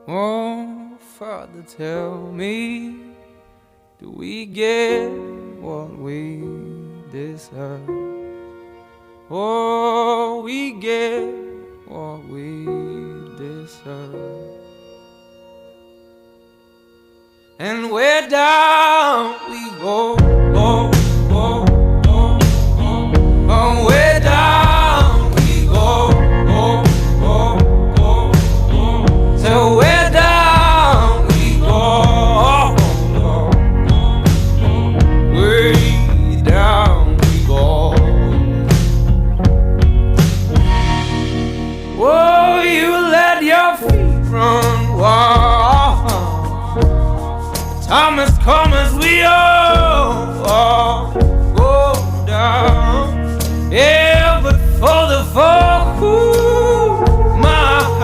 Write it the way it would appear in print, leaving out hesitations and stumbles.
Oh, Father, tell me, do we get what we deserve? Oh, we get what we deserve. And where down we go, go, go, go, go. Oh, where down we go, go, go, go, go. So where down we go, go, go. Way down we go. Oh, you let your feet run wild. Time is coming.